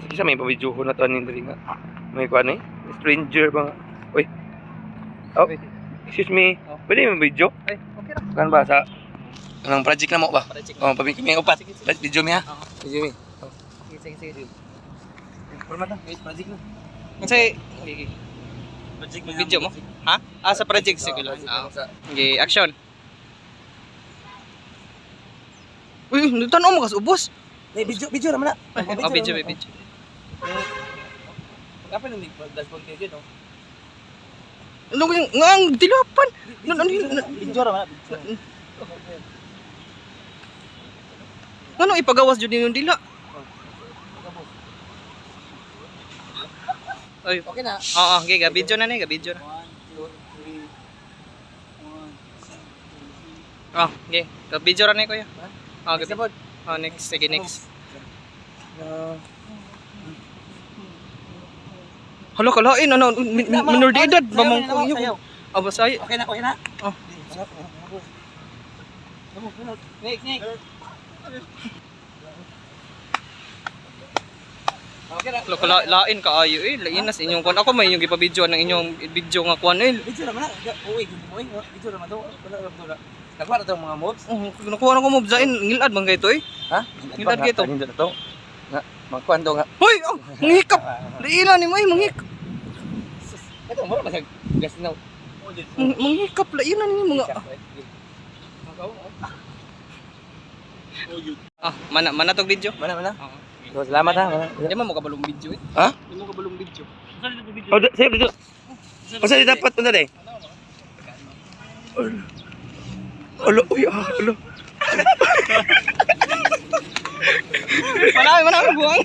Sige siya, may pabidyoho na to anin dali nga. May kuha na stranger ba nga. Uy. Oh, excuse me. Pwede may video? Ay, okay ra. Kan ba sa anong project na mo ba? Project. Oh, pabiki may upat. Sige, sige. Video mi ha. Video mi. Sige. Format na, project na. Kasi Project video mo? Ha? Ah, sa project siguro. Okay, action. Uy, tanong mo kas ubos. Video naman na. Oh, video. Apa nang dashboard kayo dito? Ano yung ngang dilapan? Video naman na. Ano ipagawas jud yung dila? Ay, Okay na. oo, okay, video na. 1, 2, 3. Oh, okay. Video ra na kuya. Oh, Next gabi. Oh, next. Sige, next. Hala, kalain, ano, minor de edad, bamang ko yun. Ah, basta ay. Okay na. Oh. Next. Okay na. Hala, lain kaayo eh. Lain na sa inyong kuan. Ako may inyong ipabidyoan ng inyong video nga kuan eh. Video naman na. Uy, video naman to. Nakuha na itong mga mobs. Oh, nakuha na ko mo zain, ngilad man kay to eh. Ha? Ngilad kay to. Hindi na to. Nga, magkuhan to nga. Hoy, oh, manghikap. Lain ni mo eh, manghikap. Ito, mura masag gas na. Manghikap, lain na ni mga. Ah, mana tog video? Mana. Oo. So, salamat ha. Di mo kabalong video eh. Ha? Di mo kabalong video. Oh, save dito. Masa dapat punta deh? Alo, uy, alo. Manami buang.